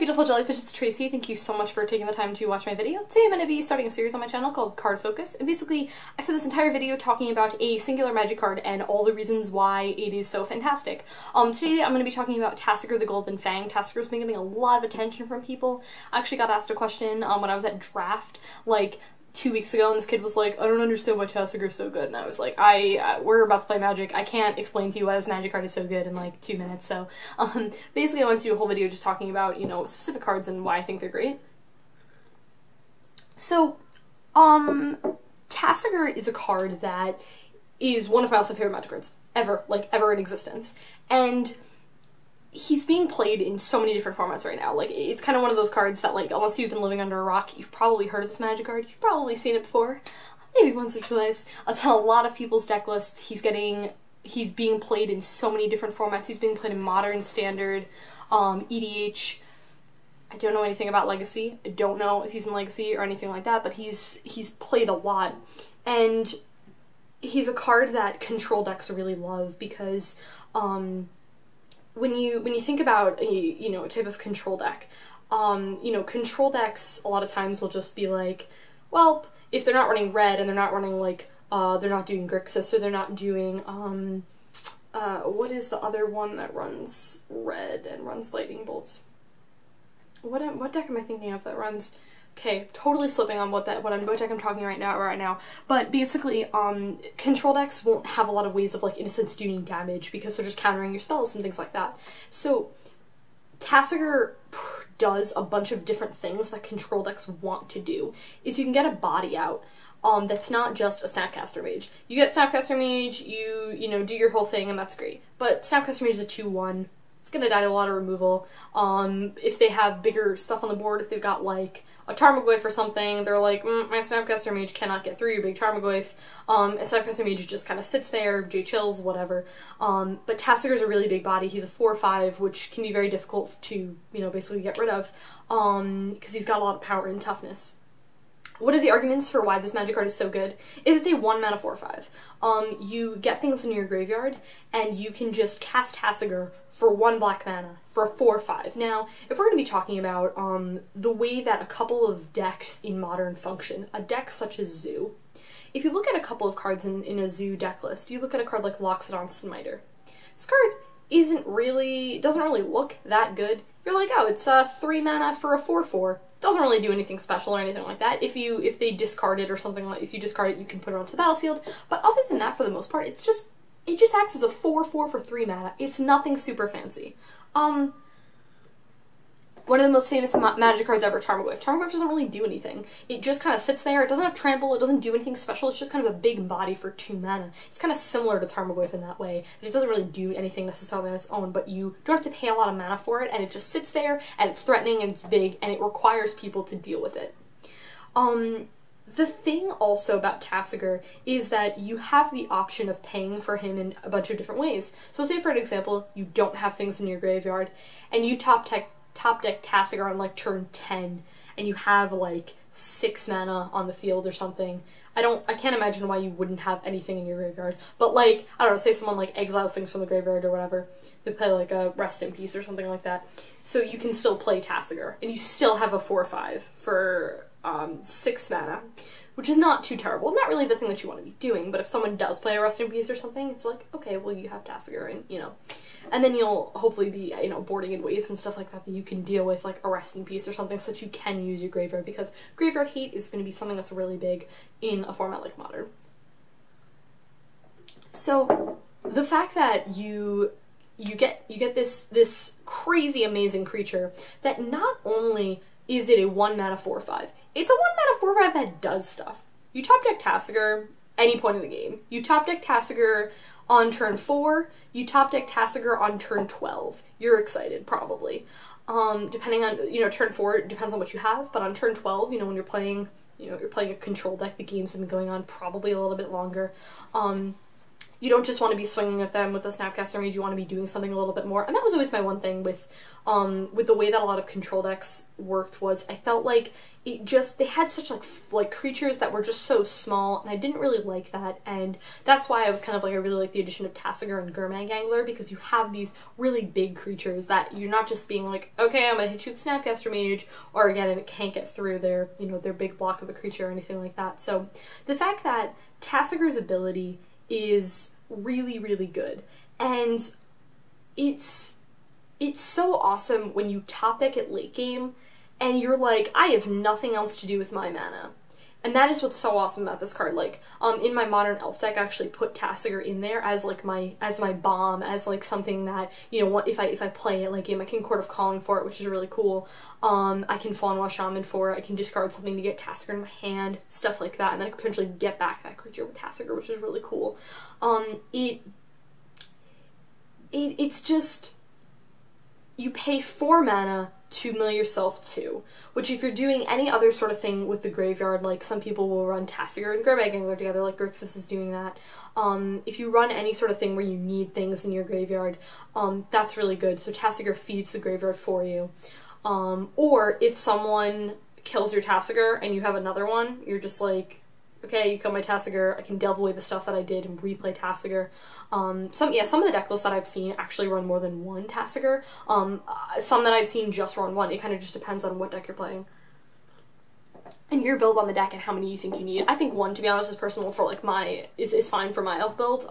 beautiful jellyfish, it's Tracy. Thank you so much for taking the time to watch my video. Today I'm going to be starting a series on my channel called Card Focus, and basically I spent this entire video talking about a singular magic card and all the reasons why it is so fantastic. Today I'm going to be talking about Tasigur the Golden Fang. Tasigur's been getting a lot of attention from people. I actually got asked a question when I was at draft, like, 2 weeks ago, and this kid was like, I don't understand why Tasigur's so good, and I was like, we're about to play Magic, I can't explain to you why this Magic card is so good in like 2 minutes, so, basically I wanted to do a whole video just talking about, you know, specific cards and why I think they're great. So, Tasigur is a card that is one of my also favorite Magic cards, ever, like, ever in existence, and he's being played in so many different formats right now. Like, it's kind of one of those cards that, like, unless you've been living under a rock, you've probably heard of this Magic card. You've probably seen it before. Maybe once or twice. It's on a lot of people's deck lists. He's being played in so many different formats. He's being played in Modern, Standard, EDH. I don't know anything about Legacy. I don't know if he's in Legacy or anything like that, but he's played a lot. And he's a card that control decks really love because, when you think about a type of control deck, control decks a lot of times will just be like, well, if they're not running red and they're not running like they're not doing Grixis or they're not doing what is the other one that runs red and runs lightning bolts? What deck am I thinking of that runs? Okay, totally slipping on what deck I'm talking right now. But basically, control decks won't have a lot of ways of, like, in a sense, doing damage because they're just countering your spells and things like that. So, Tasigur does a bunch of different things that control decks want to do. Is you can get a body out that's not just a Snapcaster Mage. You get Snapcaster Mage, you know, do your whole thing, and that's great. But Snapcaster Mage is a 2/1. It's gonna die to a lot of removal. If they have bigger stuff on the board, if they've got, like, a Tarmogoyf or something, they're like, my Snapcaster Mage cannot get through your big Tarmogoyf, and Snapcaster Mage just kind of sits there, J-Chills, whatever. But Tasigur's a really big body. He's a 4/5, which can be very difficult to, you know, basically get rid of, because he's got a lot of power and toughness. One of the arguments for why this Magic card is so good is it's a 1-mana 4/5. You get things in your graveyard, and you can just cast Tasigur for 1 black mana for a 4/5. Now, if we're going to be talking about the way that a couple of decks in Modern function, a deck such as Zoo, if you look at a couple of cards in a Zoo deck list, you look at a card like Loxodon Smiter. This card doesn't really look that good. You're like, oh, it's a 3 mana for a 4/4. Doesn't really do anything special or anything like that. If they discard it or something, like, if you discard it, you can put it onto the battlefield. But other than that, for the most part, it just acts as a 4/4 for 3 mana. It's nothing super fancy. One of the most famous Magic cards ever, Tarmogoyf. Tarmogoyf doesn't really do anything. It just kind of sits there. It doesn't have trample. It doesn't do anything special. It's just kind of a big body for 2 mana. It's kind of similar to Tarmogoyf in that way. It doesn't really do anything necessarily on its own, but you don't have to pay a lot of mana for it, and it just sits there, and it's threatening, and it's big, and it requires people to deal with it. The thing also about Tasigur is that you have the option of paying for him in a bunch of different ways. So say, for an example, you don't have things in your graveyard, and you top deck Tasigur on, like, turn 10, and you have, like, 6 mana on the field or something. I can't imagine why you wouldn't have anything in your graveyard, but, like, I don't know, say someone, like, exiles things from the graveyard or whatever, they play, like, a Rest in Peace or something like that, so you can still play Tasigur, and you still have a 4/5 for, 6 mana, which is not too terrible. Not really the thing that you want to be doing, but if someone does play a Rest in Peace or something, it's like, okay, well, you have Tasigur, and, you know, and then you'll hopefully be, you know, boarding in ways and stuff like that that you can deal with, like a Rest in Peace or something, so that you can use your graveyard, because graveyard hate is going to be something that's really big in a format like Modern. So, the fact that you get this crazy amazing creature that not only is it a 1-mana 4/5, it's a 1-mana 4/5 that does stuff. You top deck Tasigur any point in the game. You top deck Tasigur on turn 4, you top deck Tasigur on turn 12. You're excited, probably. Depending on, you know, turn 4, it depends on what you have, but on turn 12, you know, when you're playing a control deck, the games have been going on probably a little bit longer. you don't just want to be swinging at them with the Snapcaster Mage, you want to be doing something a little bit more. And that was always my one thing with the way that a lot of control decks worked, was I felt like they had such like creatures that were just so small, and I didn't really like that, and that's why I was kind of like, I really like the addition of Tasigur and Gurmag Angler, because you have these really big creatures that you're not just being like, okay, I'm gonna hit you with Snapcaster Mage, or again, and it can't get through their, you know, their big block of a creature or anything like that. So the fact that Tasigur's ability is really, really good, and it's so awesome when you top deck it late game and you're like, I have nothing else to do with my mana. And that is what's so awesome about this card. Like, in my modern elf deck, I actually put Tasigur in there as like my bomb, as like something that, you know, if I play it late game, I can Court of Calling for it, which is really cool. I can Fawn Shaman for it. I can discard something to get Tasigur in my hand, stuff like that, and then I can potentially get back that creature with Tasigur, which is really cool. It's just, you pay 4 mana to mill yourself 2, which if you're doing any other sort of thing with the graveyard, like some people will run Tasigur and Gurmag Angler together, like Grixis is doing that. If you run any sort of thing where you need things in your graveyard, that's really good. So Tasigur feeds the graveyard for you. Or if someone kills your Tasigur and you have another one, you're just like, okay, you kill my Tasigur, I can delve away the stuff that I did and replay Tasigur. Some of the deck lists that I've seen actually run more than one Tasigur. Some that I've seen just run one. It kind of just depends on what deck you're playing and your build on the deck and how many you think you need. I think 1, to be honest, is personal for like is fine for my elf build.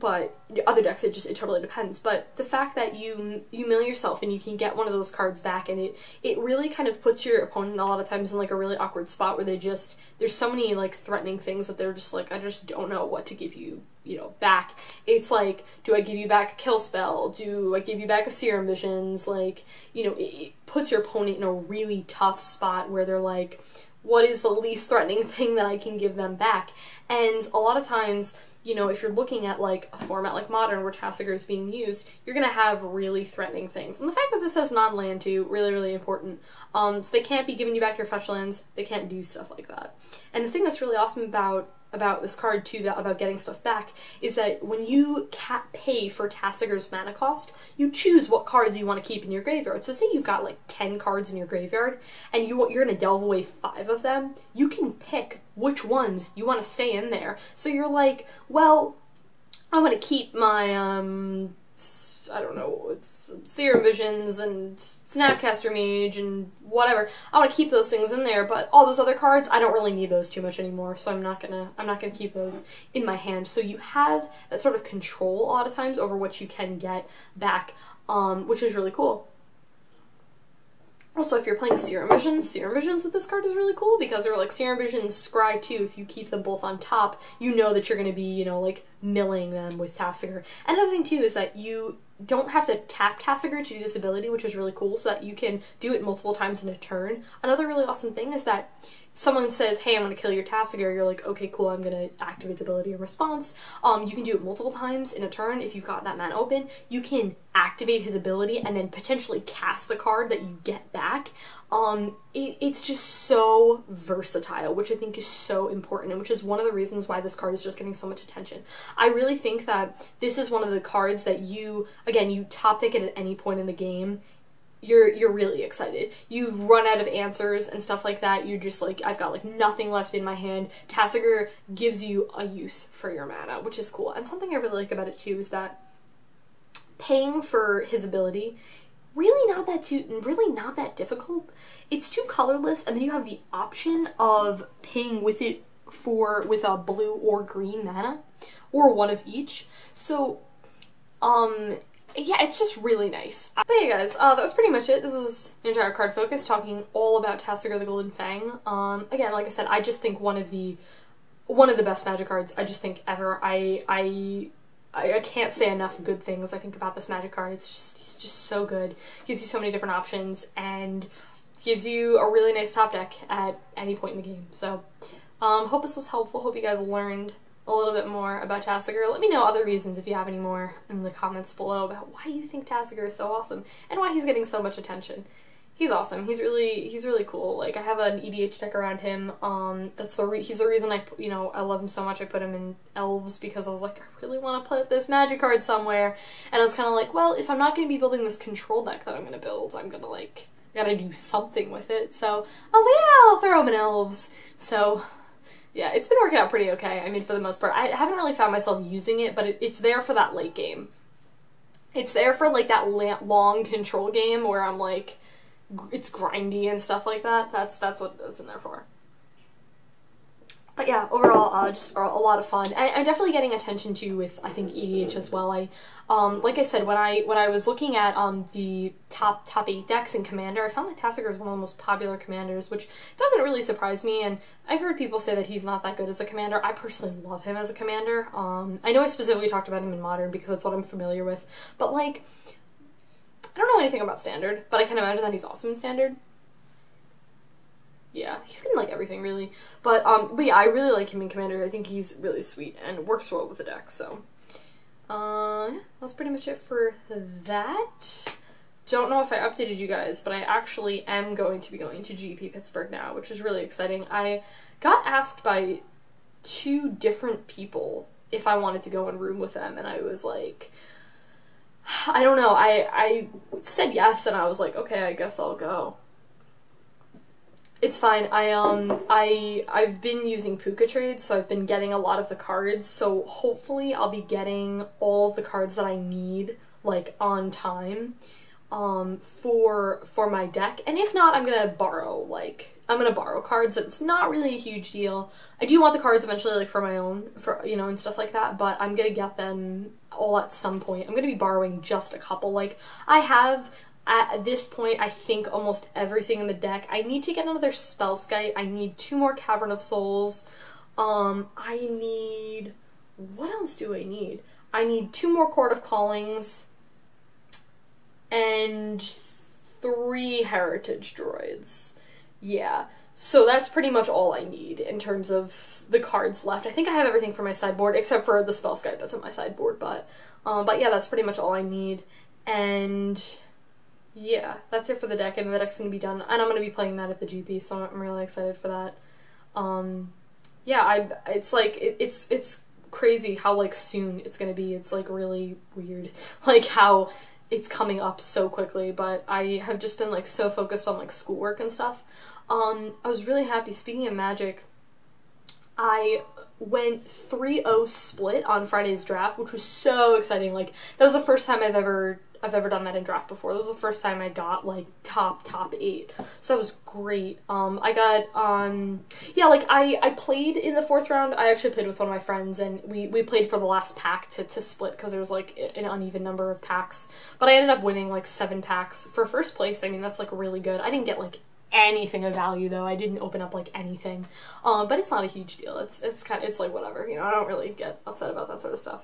But other decks, it totally depends. But the fact that you mill yourself and you can get one of those cards back, and it really kind of puts your opponent a lot of times in like a really awkward spot where there's so many like threatening things that they're just like, I just don't know what to give you, you know, back. It's like, do I give you back a kill spell? Do I give you back a Serum Visions? Like, you know, it puts your opponent in a really tough spot where they're like, what is the least threatening thing that I can give them back? And a lot of times, you know, if you're looking at like a format like Modern where Tasigur is being used, you're gonna have really threatening things. And the fact that this has non-land too, really, really important. So they can't be giving you back your fetch lands, they can't do stuff like that. And the thing that's really awesome about this card too, about getting stuff back, is that when you pay for Tasigur's mana cost, you choose what cards you want to keep in your graveyard. So say you've got like 10 cards in your graveyard and you're going to delve away 5 of them, you can pick which ones you want to stay in there. So you're like, well, I want to keep my I don't know, it's Serum Visions and Snapcaster Mage and whatever. I want to keep those things in there, but all those other cards, I don't really need those too much anymore, so I'm not gonna keep those in my hand. So you have that sort of control a lot of times over what you can get back, which is really cool. Also, if you're playing Serum Visions with this card is really cool, because they're like Serum Visions, Scry too. If you keep them both on top, you know that you're going to be, you know, like milling them with Tasigur. Another thing too is that you don't have to tap Tasigur to do this ability, which is really cool, so that you can do it multiple times in a turn. Another really awesome thing is that someone says, hey, I'm going to kill your Tasigur, you're like, okay, cool, I'm going to activate the ability in response. You can do it multiple times in a turn if you've got that mana open. You can activate his ability and then potentially cast the card that you get back. It's just so versatile, which I think is so important, and which is one of the reasons why this card is just getting so much attention. I really think that this is one of the cards that you top deck it at any point in the game, you're really excited. You've run out of answers and stuff like that. You're just like, I've got like nothing left in my hand. Tasigur gives you a use for your mana, which is cool. And something I really like about it too is that paying for his ability, really not that difficult. It's 2 colorless, and then you have the option of paying with it with a blue or green mana, or one of each. So, yeah, it's just really nice. But yeah, guys, that was pretty much it. This was an entire card focus talking all about Tasigur the Golden Fang. Again, like I said, I just think one of the best Magic cards I just think ever. I can't say enough good things I think about this Magic card. He's just so good. Gives you so many different options and gives you a really nice top deck at any point in the game. So, hope this was helpful. Hope you guys learned a little bit more about Tasigur. Let me know other reasons if you have any more in the comments below about why you think Tasigur is so awesome and why he's getting so much attention. He's awesome. He's really cool. Like, I have an EDH deck around him. He's the reason I love him so much. I put him in Elves because I was like, I really want to put this magic card somewhere. And I was kind of like, well, if I'm not going to be building this control deck that I'm going to build, I'm going to, like, gotta do something with it. So I was like, yeah, I'll throw him in Elves. So, yeah, it's been working out pretty okay. I mean, for the most part. I haven't really found myself using it, but it's there for that late game. It's there for, like, that long control game where I'm like, it's grindy and stuff like that. That's what it's in there for. But yeah, overall, just a lot of fun. I'm definitely getting attention to with, I think, EDH as well. Like I said, when I was looking at the top 8 decks in Commander, I found that Tasigur is one of the most popular commanders, which doesn't really surprise me. And I've heard people say that he's not that good as a commander. I personally love him as a commander. I know I specifically talked about him in Modern because that's what I'm familiar with. But like, I don't know anything about Standard, but I can imagine that he's awesome in Standard. Yeah, he's good in, like, everything, really. But yeah, I really like him in Commander. I think he's really sweet and works well with the deck, so. Yeah, that's pretty much it for that. Don't know if I updated you guys, but I actually am going to be going to GP Pittsburgh now, which is really exciting. I got asked by 2 different people if I wanted to go and room with them, and I was like, I don't know. I said yes, and I was like, okay, I guess I'll go. It's fine. I've been using Puka Trade, so I've been getting a lot of the cards, so hopefully I'll be getting all of the cards that I need, like, on time, for my deck. And if not, I'm gonna borrow cards. It's not really a huge deal. I do want the cards eventually, like, for my own, and stuff like that, but I'm gonna get them all at some point. I'm gonna be borrowing just a couple. Like, I have, at this point, I think almost everything in the deck. I need to get another Spellskite. I need 2 more Cavern of Souls. I need... What else do I need? I need 2 more Court of Callings. And 3 Heritage Droids. Yeah. So that's pretty much all I need in terms of the cards left. I think I have everything for my sideboard, except for the Spellskite that's in my sideboard. But yeah, that's pretty much all I need. And... yeah, that's it for the deck, and the deck's gonna be done, and I'm gonna be playing that at the GP, so I'm really excited for that. Yeah, it's like, it's crazy how, like, soon it's gonna be. It's, like, really weird, like, how it's coming up so quickly, but I have just been, like, so focused on, like, schoolwork and stuff. I was really happy. Speaking of Magic, I went 3-0 split on Friday's draft, which was so exciting. Like, that was the first time I've ever done that in draft before. That was the first time I got, like, top 8. So that was great. I got, yeah, like, I played in the 4th round. I actually played with one of my friends, and we played for the last pack to split, because there was, like, an uneven number of packs. But I ended up winning, like, 7 packs. For first place, I mean, that's, like, really good. I didn't get, like, anything of value, though. I didn't open up, like, anything. But it's not a huge deal. It's like, whatever, you know, I don't really get upset about that sort of stuff.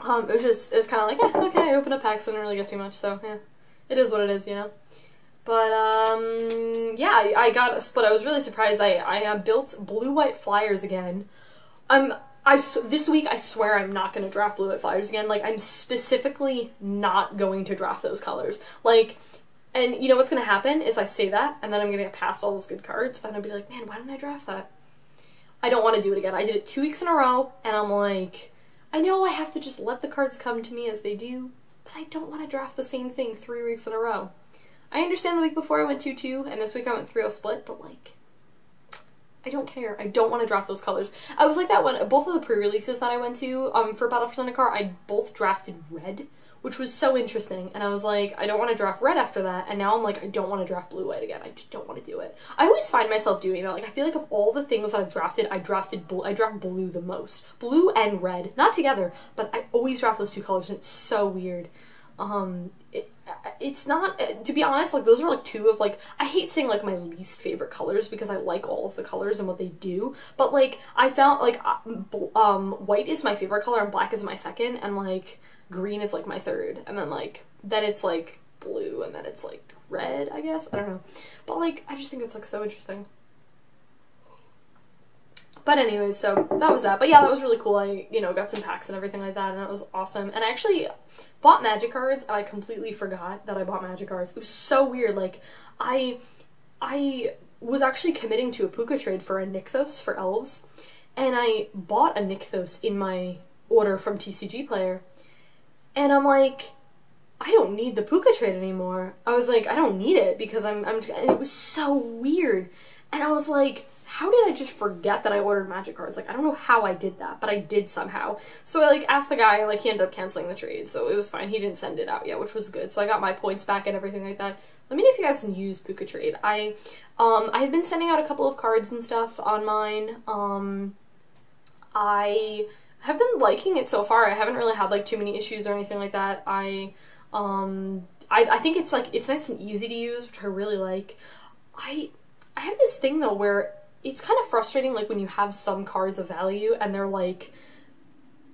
It was kind of like, okay, I opened up packs, so I didn't really get too much, so, yeah. It is what it is, you know? But, yeah, I got a split. I was really surprised. I built blue-white flyers again. This week, I swear I'm not going to draft blue-white flyers again. Like, I'm specifically not going to draft those colors. Like, and you know what's going to happen is I say that, and then I'm going to get past all those good cards, and I'll be like, man, why didn't I draft that? I don't want to do it again. I did it 2 weeks in a row, and I'm like, I know I have to just let the cards come to me as they do, but I don't want to draft the same thing 3 weeks in a row. I understand the week before I went 2-2, and this week I went 3-0 split, but, like, I don't care. I don't want to draft those colors. I was like that one. Both of the pre-releases that I went to for Battle for Zendikar, I both drafted red, which was so interesting. And I was like, I don't want to draft red after that. And now I'm like, I don't want to draft blue-white again. I just don't want to do it. I always find myself doing that. Like, I feel like of all the things that I've drafted, I draft blue the most. Blue and red. Not together, but I always draft those 2 colors, and it's so weird. It's not, to be honest, like, those are, like, 2 of, like, I hate saying, like, my least favorite colors, because I like all of the colors and what they do, but, like, I found, like, white is my favorite color, and black is my second, and, like, green is, like, my third, and then, like, then it's, like, blue, and then it's, like, red, I guess, I don't know, but, like, I just think it's, like, so interesting. But anyways, so that was that. But yeah, that was really cool. I, you know, got some packs and everything like that, and it was awesome. And I actually bought magic cards, and I completely forgot that I bought magic cards. It was so weird. Like, I was actually committing to a Puka trade for a Nykthos for elves, and I bought a Nykthos in my order from TCG Player, and I'm like, I don't need the Puka trade anymore. I was like, I don't need it because and it was so weird. And I was like, how did I just forget that I ordered magic cards? Like, I don't know how I did that, but I did somehow. So I, like, asked the guy, and, like, he ended up canceling the trade, so it was fine. He didn't send it out yet, which was good. So I got my points back and everything like that. Let me know if you guys can use Puka trade. I've been sending out a couple of cards and stuff on mine. I have been liking it so far. I haven't really had, like, too many issues or anything like that. I think it's, like, it's nice and easy to use, which I really like. I have this thing, though, where it's kind of frustrating, like, when you have some cards of value and they're, like,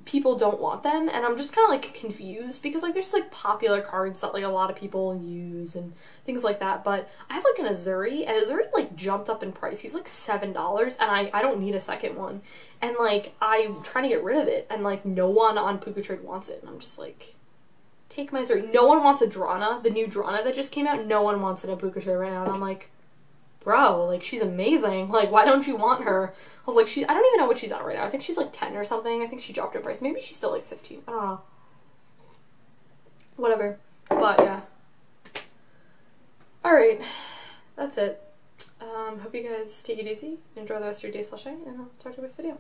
people don't want them, and I'm just kind of, like, confused because, like, there's, like, popular cards that, like, a lot of people use and things like that, but I have, like, an Azuri, and Azuri, like, jumped up in price. He's, like, $7, and I don't need a second one, and, like, I'm trying to get rid of it, and, like, no one on Puka Trade wants it, and I'm just, like, take my Azuri. No one wants a Drana, the new Drana that just came out. No one wants it in Puka Trade right now, and I'm like, bro, like, she's amazing. Like, why don't you want her? I was like, I don't even know what she's at right now. I think she's, like, 10 or something. I think she dropped in price. Maybe she's still, like, 15. I don't know. Whatever. But, yeah. Alright. That's it. Hope you guys take it easy. Enjoy the rest of your day / night, and I'll talk to you next video.